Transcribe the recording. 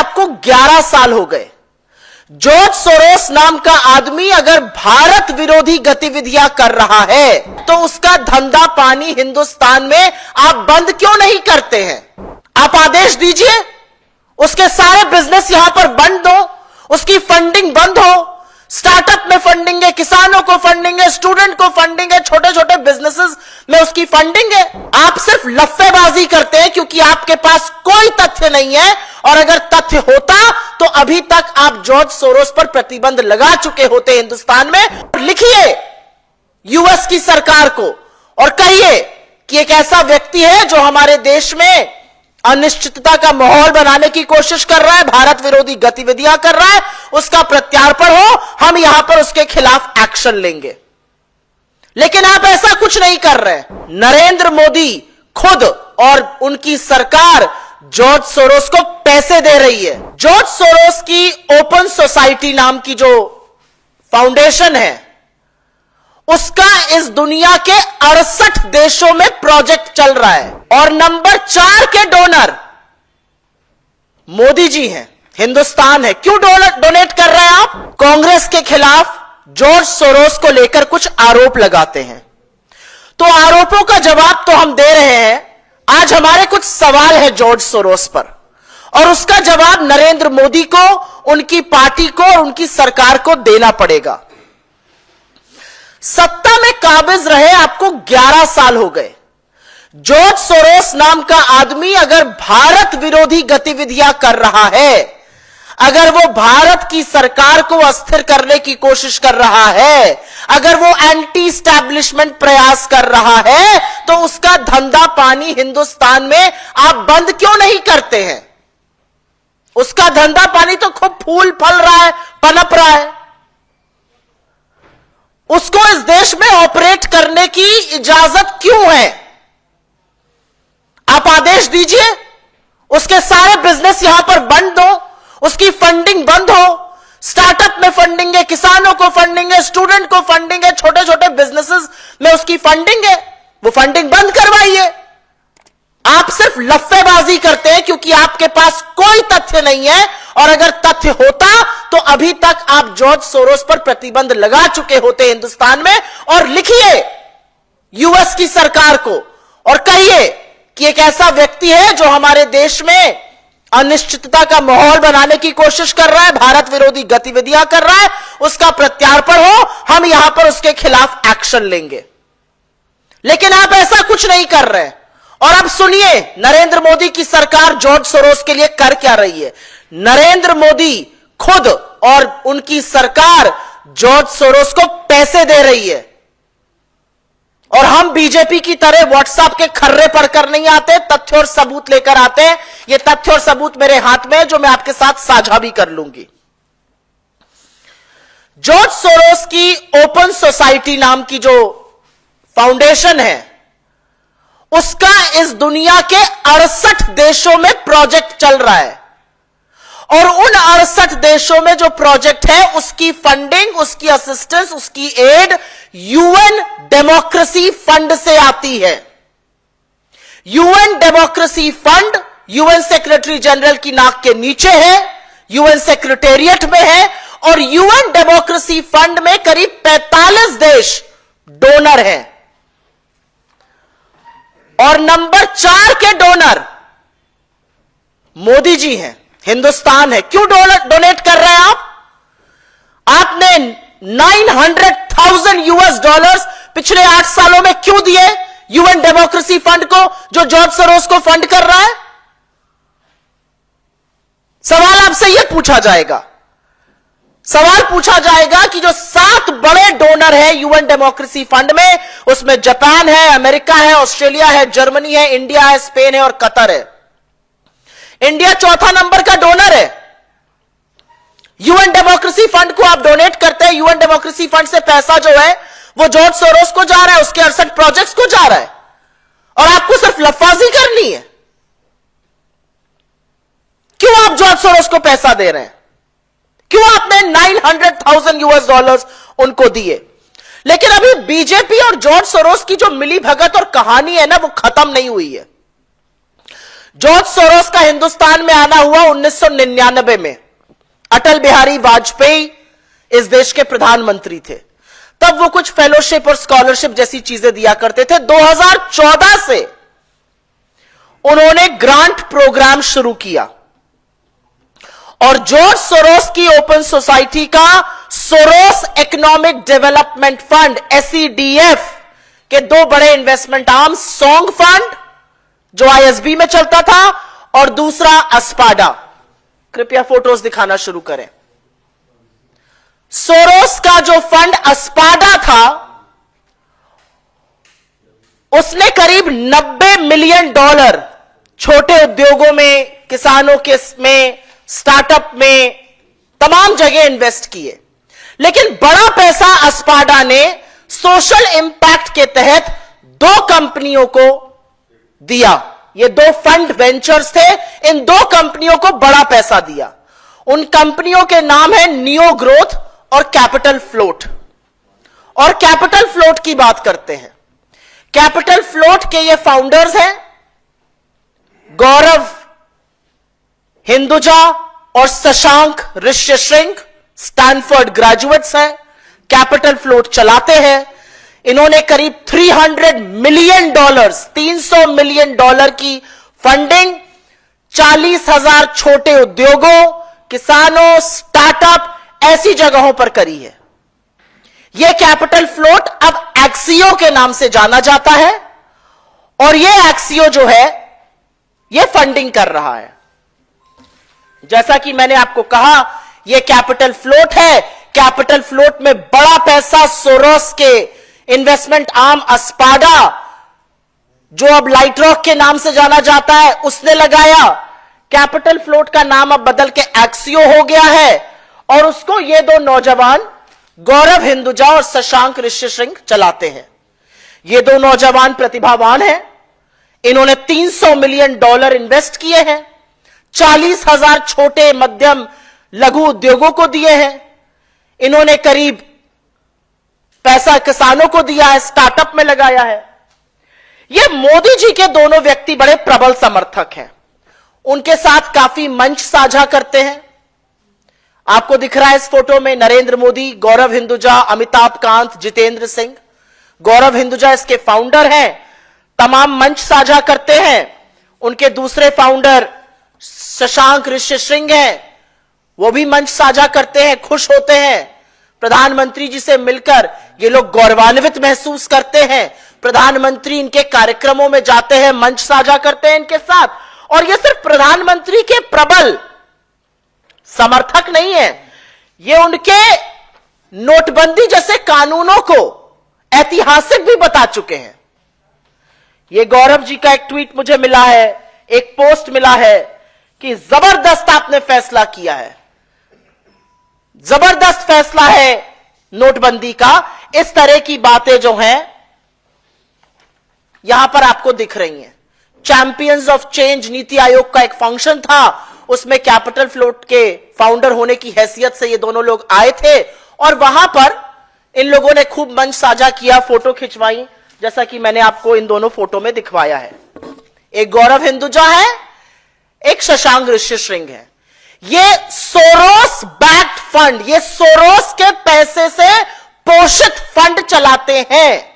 आपको 11 साल हो गए। जॉर्ज सोरोस नाम का आदमी अगर भारत विरोधी गतिविधियां कर रहा है तो उसका धंधा पानी हिंदुस्तान में आप बंद क्यों नहीं करते हैं? आप आदेश दीजिए, उसके सारे बिजनेस यहां पर बंद हो, उसकी फंडिंग बंद हो। स्टार्टअप में फंडिंग है, किसानों को फंडिंग है, स्टूडेंट को फंडिंग है, छोटे छोटे बिजनेसेस में उसकी फंडिंग है। आप सिर्फ लफ्फेबाजी करते हैं क्योंकि आपके पास कोई तथ्य नहीं है, और अगर तथ्य होता तो अभी तक आप जॉर्ज सोरोस पर प्रतिबंध लगा चुके होते हिंदुस्तान में। लिखिए यूएस की सरकार को और कहिए कि एक ऐसा व्यक्ति है जो हमारे देश में अनिश्चितता का माहौल बनाने की कोशिश कर रहा है, भारत विरोधी गतिविधियां कर रहा है, उसका प्रत्यार्पण हो, हम यहां पर उसके खिलाफ एक्शन लेंगे। लेकिन आप ऐसा कुछ नहीं कर रहे। नरेंद्र मोदी खुद और उनकी सरकार जॉर्ज सोरोस को पैसे दे रही है। जॉर्ज सोरोस की ओपन सोसाइटी नाम की जो फाउंडेशन है, उसका इस दुनिया के 68 देशों में प्रोजेक्ट चल रहा है, और नंबर 4 के डोनर मोदी जी हैं, हिंदुस्तान है। क्यों डोनेट कर रहे हैं आप? कांग्रेस के खिलाफ जॉर्ज सोरोस को लेकर कुछ आरोप लगाते हैं, तो आरोपों का जवाब तो हम दे रहे हैं। आज हमारे कुछ सवाल है जॉर्ज सोरोस पर, और उसका जवाब नरेंद्र मोदी को, उनकी पार्टी को और उनकी सरकार को देना पड़ेगा। सत्ता में काबिज रहे आपको 11 साल हो गए। जॉर्ज सोरोस नाम का आदमी अगर भारत विरोधी गतिविधियां कर रहा है, अगर वो भारत की सरकार को अस्थिर करने की कोशिश कर रहा है, अगर वो एंटी एस्टैब्लिशमेंट प्रयास कर रहा है, तो उसका धंधा पानी हिंदुस्तान में आप बंद क्यों नहीं करते हैं? उसका धंधा पानी तो खूब फूल फल रहा है, पनप रहा है। उसको इस देश में ऑपरेट करने की इजाजत क्यों है? आप आदेश दीजिए, उसके सारे बिजनेस यहां पर बंद हो, उसकी फंडिंग बंद हो। स्टार्टअप में फंडिंग है, किसानों को फंडिंग है, स्टूडेंट को फंडिंग है, छोटे छोटे बिजनेसेस में उसकी फंडिंग है, वो फंडिंग बंद करवाइए। आप सिर्फ लफ्फेबाजी करते हैं क्योंकि आपके पास कोई तथ्य नहीं है, और अगर तथ्य होता तो अभी तक आप जॉर्ज सोरोस पर प्रतिबंध लगा चुके होते हिंदुस्तान में। और लिखिए यूएस की सरकार को और कहिए कि एक ऐसा व्यक्ति है जो हमारे देश में अनिश्चितता का माहौल बनाने की कोशिश कर रहा है, भारत विरोधी गतिविधियां कर रहा है, उसका प्रत्यार्पण हो, हम यहां पर उसके खिलाफ एक्शन लेंगे। लेकिन आप ऐसा कुछ नहीं कर रहे। और अब सुनिए नरेंद्र मोदी की सरकार जॉर्ज सोरोस के लिए कर क्या रही है। नरेंद्र मोदी खुद और उनकी सरकार जॉर्ज सोरोस को पैसे दे रही है, और हम बीजेपी की तरह व्हाट्सएप के खर्रे पढ़कर नहीं आते, तथ्य और सबूत लेकर आते हैं। ये तथ्य और सबूत मेरे हाथ में है जो मैं आपके साथ साझा भी कर लूंगी। जॉर्ज सोरोस की ओपन सोसाइटी नाम की जो फाउंडेशन है, उसका इस दुनिया के 68 देशों में प्रोजेक्ट चल रहा है, और उन 68 देशों में जो प्रोजेक्ट है उसकी फंडिंग, उसकी असिस्टेंस, उसकी एड यूएन डेमोक्रेसी फंड से आती है। UN democracy fund UN secretary general की नाक के नीचे है, यूएन सेक्रेटेरिएट में है, और यूएन डेमोक्रेसी फंड में करीब 45 देश डोनर हैं, और नंबर 4 के डोनर मोदी जी हैं, हिंदुस्तान है। क्यों डोनेट कर रहे हैं आप? आपने 900,000 यूएस डॉलर्स पिछले 8 सालों में क्यों दिए यूएन डेमोक्रेसी फंड को, जो जॉर्ज सोरोस को फंड कर रहा है? सवाल आपसे यह पूछा जाएगा। सवाल पूछा जाएगा कि जो 7 बड़े डोनर हैं यूएन डेमोक्रेसी फंड में, उसमें जापान है, अमेरिका है, ऑस्ट्रेलिया है, जर्मनी है, इंडिया है, स्पेन है और कतर है। इंडिया चौथा नंबर का डोनर है। यूएन डेमोक्रेसी फंड को आप डोनेट करते हैं, यूएन डेमोक्रेसी फंड से पैसा जो है वो जॉर्ज सोरोस को जा रहा है, उसके 68 प्रोजेक्ट्स को जा रहा है, और आपको सिर्फ लफाजी करनी है। क्यों आप जॉर्ज सोरोस को पैसा दे रहे हैं? क्यों आपने 900,000 यूएस डॉलर्स उनको दिए? लेकिन अभी बीजेपी और जॉर्ज सोरोस की जो मिली भगत और कहानी है ना, वो खत्म नहीं हुई है। जॉर्ज सोरोस का हिंदुस्तान में आना हुआ 1999 में। अटल बिहारी वाजपेयी इस देश के प्रधानमंत्री थे। तब वो कुछ फेलोशिप और स्कॉलरशिप जैसी चीजें दिया करते थे। 2014 से उन्होंने ग्रांट प्रोग्राम शुरू किया और जॉर्ज सोरोस की ओपन सोसाइटी का Soros economic development fund SEDF के दो बड़े इन्वेस्टमेंट आर्म, सॉन्ग फंड जो ISB में चलता था और दूसरा अस्पाडा। कृपया फोटोज दिखाना शुरू करें। सोरोस का जो फंड अस्पाडा था उसने करीब $90 मिलियन छोटे उद्योगों में, किसानों के में, स्टार्टअप में, तमाम जगह इन्वेस्ट किए। लेकिन बड़ा पैसा अस्पाडा ने सोशल इंपैक्ट के तहत 2 कंपनियों को दिया। ये 2 फंड वेंचर्स थे, इन 2 कंपनियों को बड़ा पैसा दिया। उन कंपनियों के नाम है नियो ग्रोथ और कैपिटल फ्लोट। और कैपिटल फ्लोट की बात करते हैं। कैपिटल फ्लोट के ये फाउंडर्स हैं गौरव हिंदुजा और शशांक ऋष्यशृंग, स्टैनफोर्ड ग्रेजुएट्स हैं, कैपिटल फ्लोट चलाते हैं। इन्होंने करीब $300 मिलियन, $300 मिलियन की फंडिंग 40,000 छोटे उद्योगों, किसानों, स्टार्टअप ऐसी जगहों पर करी है। यह कैपिटल फ्लोट अब एक्सियो के नाम से जाना जाता है और यह एक्सियो जो है यह फंडिंग कर रहा है। जैसा कि मैंने आपको कहा, यह कैपिटल फ्लोट है। कैपिटल फ्लोट में बड़ा पैसा सोरोस के इन्वेस्टमेंट आर्म अस्पाडा, जो अब लाइट रॉक के नाम से जाना जाता है, उसने लगाया। कैपिटल फ्लोट का नाम अब बदल के एक्सियो हो गया है और उसको ये 2 नौजवान गौरव हिंदुजा और शशांक ऋष्यशृंग चलाते हैं। ये 2 नौजवान प्रतिभावान हैं। इन्होंने $300 मिलियन इन्वेस्ट किए हैं, 40,000 छोटे मध्यम लघु उद्योगों को दिए हैं। इन्होंने करीब पैसा किसानों को दिया है, स्टार्टअप में लगाया है। ये मोदी जी के दोनों व्यक्ति बड़े प्रबल समर्थक हैं। उनके साथ काफी मंच साझा करते हैं। आपको दिख रहा है इस फोटो में नरेंद्र मोदी, गौरव हिंदुजा, अमिताभ कांत, जितेंद्र सिंह। गौरव हिंदुजा इसके फाउंडर हैं, तमाम मंच साझा करते हैं। उनके दूसरे फाउंडर शशांक ऋष्यशृंग हैं, वो भी मंच साझा करते हैं, खुश होते हैं। प्रधानमंत्री जी से मिलकर ये लोग गौरवान्वित महसूस करते हैं। प्रधानमंत्री इनके कार्यक्रमों में जाते हैं, मंच साझा करते हैं इनके साथ। और ये सिर्फ प्रधानमंत्री के प्रबल समर्थक नहीं है, ये उनके नोटबंदी जैसे कानूनों को ऐतिहासिक भी बता चुके हैं। ये गौरव जी का एक ट्वीट मुझे मिला है, एक पोस्ट मिला है कि जबरदस्त आपने फैसला किया है, जबरदस्त फैसला है नोटबंदी का। इस तरह की बातें जो हैं यहां पर आपको दिख रही हैं। Champions of change NITI Aayog का एक फंक्शन था, उसमें कैपिटल फ्लोट के फाउंडर होने की हैसियत से ये दोनों लोग आए थे और वहां पर इन लोगों ने खूब मंच साझा किया, फोटो खिंचवाई, जैसा कि मैंने आपको इन दोनों फोटो में दिखवाया है। एक गौरव हिंदुजा है, एक शशांक ऋष्यशृंग है। ये सोरोस बैक्ड फंड, ये सोरोस के पैसे से पोषित फंड चलाते हैं।